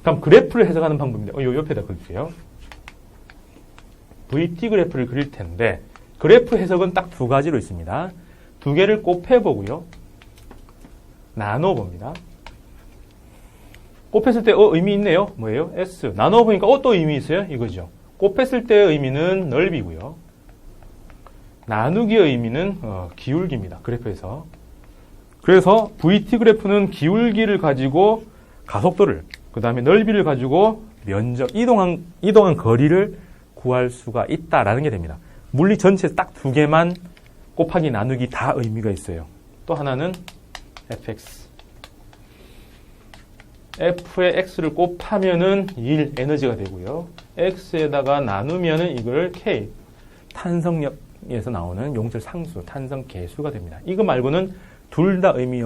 그럼 그래프를 해석하는 방법입니다. 요 옆에다 그릴게요. VT 그래프를 그릴 텐데 그래프 해석은 딱 두 가지로 있습니다. 두 개를 곱해보고요. 나눠봅니다. 곱했을 때 의미 있네요. 뭐예요? S. 나눠보니까 또 의미 있어요. 이거죠. 곱했을 때의 의미는 넓이고요. 나누기의 의미는 기울기입니다. 그래프에서. 그래서 VT 그래프는 기울기를 가지고 가속도를, 그 다음에 넓이를 가지고 면적, 이동한 거리를 구할 수가 있다라는 게 됩니다. 물리 전체 딱 두 개만 곱하기 나누기 다 의미가 있어요. 또 하나는 fx. f에 x를 곱하면은 1 에너지가 되고요. x에다가 나누면은 이걸 k, 탄성력에서 나오는 용질 상수, 탄성 계수가 됩니다. 이거 말고는 둘 다 의미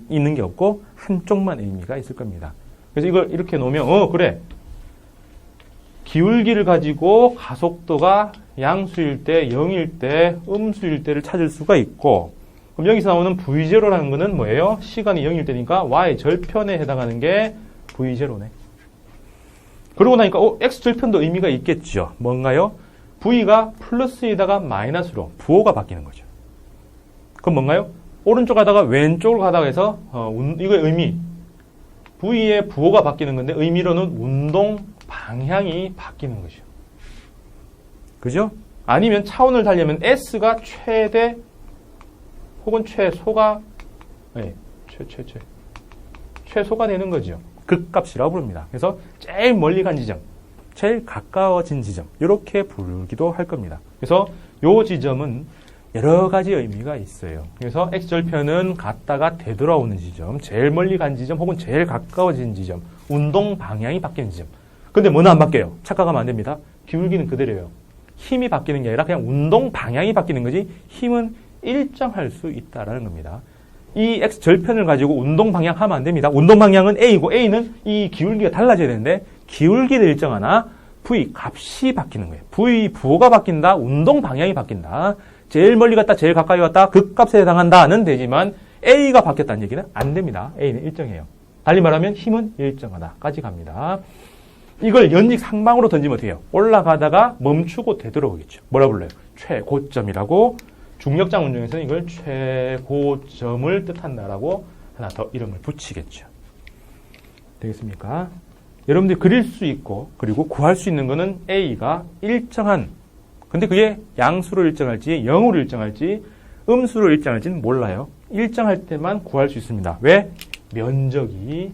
있는 게 없고 한쪽만 의미가 있을 겁니다. 그래서 이걸 이렇게 놓으면 그래. 기울기를 가지고 가속도가 양수일 때, 0일 때, 음수일 때를 찾을 수가 있고, 그럼 여기서 나오는 V0라는 거는 뭐예요? 시간이 0일 때니까 Y 절편에 해당하는 게 V0네. 그러고 나니까 X 절편도 의미가 있겠죠. 뭔가요? V가 플러스에다가 마이너스로 부호가 바뀌는 거죠. 그럼 뭔가요? 오른쪽 가다가 왼쪽으로 가다가 해서 이거의 의미, V의 부호가 바뀌는 건데 의미로는 운동 방향이 바뀌는 거죠. 그죠? 아니면 차원을 달려면 S가 최대 혹은 최소가 최소가 되는 거죠. 극값이라고 부릅니다. 그래서 제일 멀리 간 지점, 제일 가까워진 지점 이렇게 부르기도 할 겁니다. 그래서 요 지점은 여러 가지 의미가 있어요. 그래서 X절편은 갔다가 되돌아오는 지점, 제일 멀리 간 지점 혹은 제일 가까워진 지점, 운동 방향이 바뀌는 지점. 근데 뭐는 안 바뀌어요. 착각하면 안 됩니다. 기울기는 그대로예요. 힘이 바뀌는 게 아니라 그냥 운동 방향이 바뀌는 거지 힘은 일정할 수 있다라는 겁니다. 이 X절편을 가지고 운동 방향 하면 안 됩니다. 운동 방향은 A이고 A는 이 기울기가 달라져야 되는데 기울기는 일정하나 V 값이 바뀌는 거예요. V 부호가 바뀐다. 운동 방향이 바뀐다. 제일 멀리 갔다 제일 가까이 갔다 극값에 해당한다는 되지만 A가 바뀌었다는 얘기는 안 됩니다. A는 일정해요. 달리 말하면 힘은 일정하다까지 갑니다. 이걸 연직 상방으로 던지면 어떻게 해요? 올라가다가 멈추고 되돌아오겠죠. 뭐라 불러요? 최고점이라고 중력장 운동에서는 이걸 최고점을 뜻한다라고 하나 더 이름을 붙이겠죠. 되겠습니까? 여러분들이 그릴 수 있고 그리고 구할 수 있는 거는 A가 일정한, 근데 그게 양수로 일정할지 0으로 일정할지 음수로 일정할지는 몰라요. 일정할 때만 구할 수 있습니다. 왜? 면적이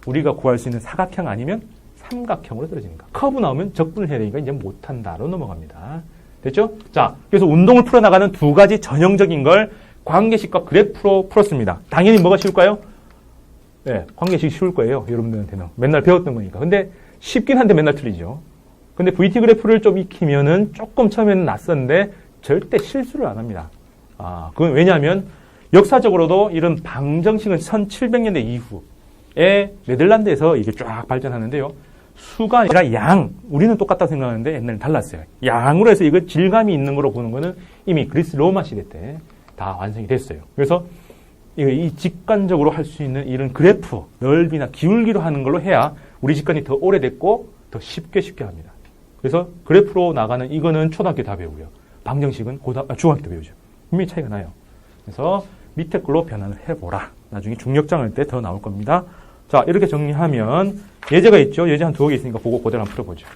우리가 구할 수 있는 사각형 아니면 삼각형으로 떨어지니까. 커브 나오면 적분을 해야 되니까 이제 못한다로 넘어갑니다. 됐죠? 자, 그래서 운동을 풀어나가는 두 가지 전형적인 걸 관계식과 그래프로 풀었습니다. 당연히 뭐가 쉬울까요? 네, 관계식 쉬울 거예요. 여러분들한테는. 맨날 배웠던 거니까. 근데 쉽긴 한데 맨날 틀리죠. 근데 VT 그래프를 좀 익히면은 조금 처음에는 낯선데 절대 실수를 안 합니다. 그건 왜냐하면 역사적으로도 이런 방정식은 1700년대 이후에 네덜란드에서 이게 쫙 발전하는데요. 수가 아니라 양. 우리는 똑같다고 생각하는데 옛날엔 달랐어요. 양으로 해서 이거 질감이 있는 거로 보는 거는 이미 그리스 로마 시대 때 다 완성이 됐어요. 그래서 이 직관적으로 할 수 있는 이런 그래프, 넓이나 기울기로 하는 걸로 해야 우리 직관이 더 오래됐고 더 쉽게 합니다. 그래서 그래프로 나가는 이거는 초등학교 다 배우고요. 방정식은 중학교 때 배우죠. 분명히 차이가 나요. 그래서 밑에 걸로 변환을 해보라. 나중에 중력장 할 때 더 나올 겁니다. 자, 이렇게 정리하면 예제가 있죠. 예제 한 두어 개 있으니까 그거 그대로 한번 풀어보죠.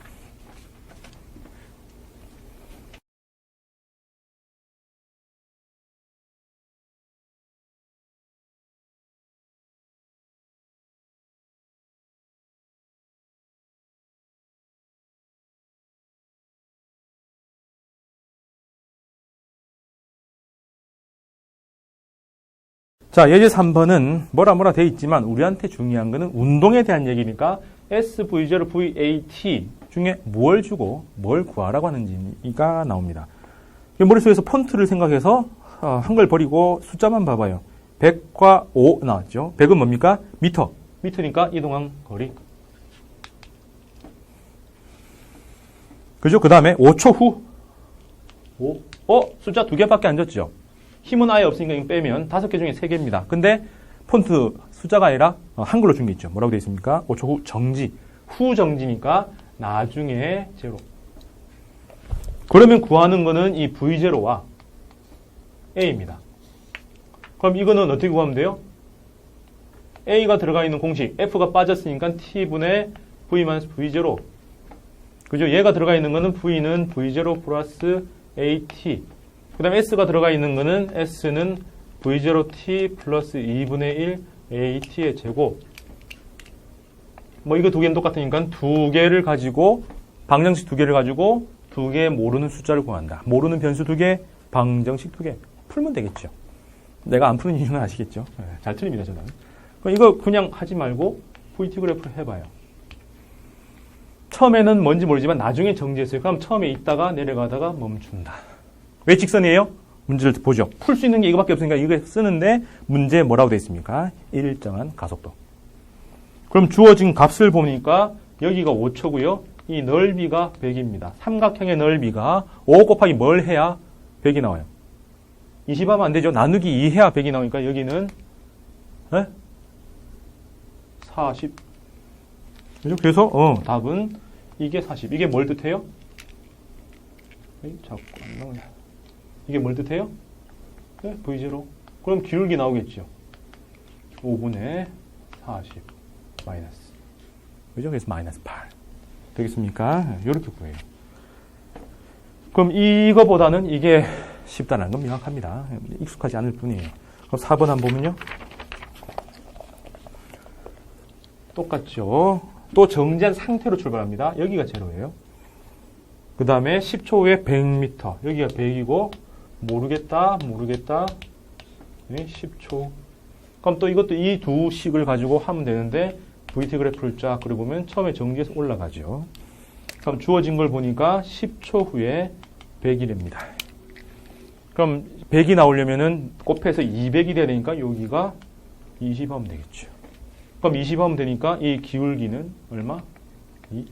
자, 예제 3번은 뭐라 돼 있지만 우리한테 중요한 거는 운동에 대한 얘기니까 SV0, VAT 중에 뭘 주고 뭘 구하라고 하는지가 나옵니다. 머릿속에서 폰트를 생각해서 한글 버리고 숫자만 봐봐요. 100과 5 나왔죠. 100은 뭡니까? 미터. 미터니까 이동한 거리. 그죠? 그 다음에 5초 후. 숫자 2개밖에 안 줬죠. 힘은 아예 없으니까 이거 빼면 5개 중에 3개입니다. 근데 폰트 숫자가 아니라 한글로 준 게 있죠. 뭐라고 되어 있습니까? 5초 후 정지. 후 정지니까 나중에 제로. 그러면 구하는 거는 이 V0와 A입니다. 그럼 이거는 어떻게 구하면 돼요? A가 들어가 있는 공식, F가 빠졌으니까 T분의 V-V0. 그죠? 얘가 들어가 있는 거는 V는 V0 플러스 AT. 그 다음에 S가 들어가 있는 거는 S는 V0T 플러스 2분의 1 AT의 제곱. 뭐 이거 두 개는 똑같으니까 두 개를 가지고, 방정식 두 개를 가지고 두 개 모르는 숫자를 구한다. 모르는 변수 두 개, 방정식 두 개. 풀면 되겠죠. 내가 안 푸는 이유는 아시겠죠? 네, 잘 틀립니다, 저는. 그럼 이거 그냥 하지 말고 VT 그래프를 해봐요. 처음에는 뭔지 모르지만 나중에 정지했어요. 그럼 처음에 있다가 내려가다가 멈춘다. 왜 직선이에요? 문제를 보죠. 풀 수 있는 게 이거밖에 없으니까 이거 쓰는데 문제에 뭐라고 되어 있습니까? 일정한 가속도. 그럼 주어진 값을 보니까 여기가 5초고요. 이 넓이가 100입니다. 삼각형의 넓이가 5 곱하기 뭘 해야 100이 나와요? 20 하면 안 되죠. 나누기 2 해야 100이 나오니까 여기는 40. 그죠? 그래서 답은 이게 40. 이게 뭘 뜻해요? 자꾸 안 나오네. 이게 뭘 뜻해요? 네, V0. 그럼 기울기 나오겠죠. 5분의 40 마이너스. 그죠? 그래서 마이너스 8. 되겠습니까? 이렇게 구해요. 그럼 이거보다는 이게 쉽다는 건 명확합니다. 익숙하지 않을 뿐이에요. 그럼 4번 한번 보면요. 똑같죠. 또 정지한 상태로 출발합니다. 여기가 제로예요. 그 다음에 10초 후에 100m. 여기가 100이고 모르겠다. 네, 10초. 그럼 또 이것도 이 두 식을 가지고 하면 되는데 VT 그래프를 쫙 그려보면 처음에 정지해서 올라가죠. 그럼 주어진 걸 보니까 10초 후에 100이랍니다. 그럼 100이 나오려면은 곱해서 200이 돼야 되니까 여기가 20 하면 되겠죠. 그럼 20 하면 되니까 이 기울기는 얼마? 2.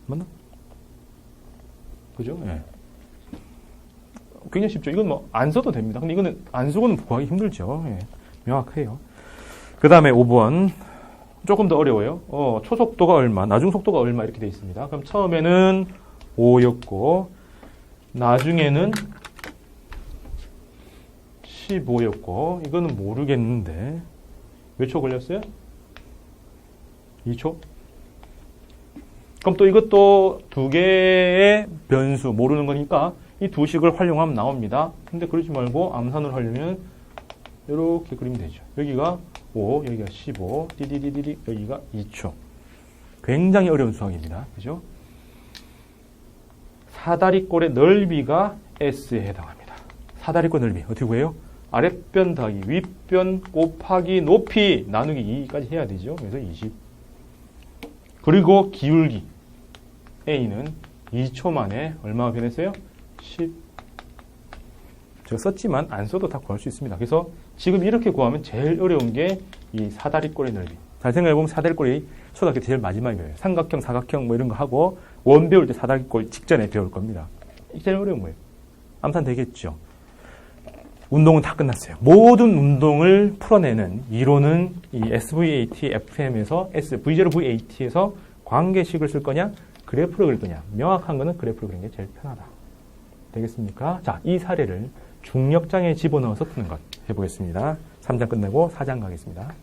맞나? 그죠? 예. 굉장히 쉽죠. 이건 뭐 안 써도 됩니다. 근데 이거는 안 쓰고는 구하기 힘들죠. 예. 명확해요. 그 다음에 5번. 조금 더 어려워요. 초속도가 얼마, 나중속도가 얼마 이렇게 되어 있습니다. 그럼 처음에는 5였고 나중에는 15였고 이거는 모르겠는데 몇 초 걸렸어요? 2초? 그럼 또 이것도 두 개의 변수 모르는 거니까 이 두 식을 활용하면 나옵니다. 근데 그러지 말고 암산을 하려면 이렇게 그리면 되죠. 여기가 5, 여기가 15, 띠디디디디, 여기가 2초. 굉장히 어려운 수학입니다. 그죠? 사다리꼴의 넓이가 S에 해당합니다. 사다리꼴 넓이 어떻게 구해요? 아랫변 더하기 윗변 곱하기 높이 나누기 2까지 해야 되죠. 그래서 20. 그리고 기울기 A는 2초 만에 얼마가 변했어요? 10. 제가 썼지만 안 써도 다 구할 수 있습니다. 그래서 지금 이렇게 구하면 제일 어려운 게 이 사다리꼴의 넓이. 잘 생각해보면 사다리꼴이 초등학교 제일 마지막이에요. 삼각형, 사각형 뭐 이런 거 하고 원 배울 때 사다리꼴 직전에 배울 겁니다. 이게 제일 어려운 거예요. 암산 되겠죠. 운동은 다 끝났어요. 모든 운동을 풀어내는 이론은 이 SVAT, FM에서 V0VAT에서 관계식을 쓸 거냐, 그래프를 그릴 거냐. 명확한 거는 그래프를 그리는 게 제일 편하다. 되겠습니까? 자, 이 사례를 중력장에 집어넣어서 푸는 것 해보겠습니다. 3장 끝내고 4장 가겠습니다.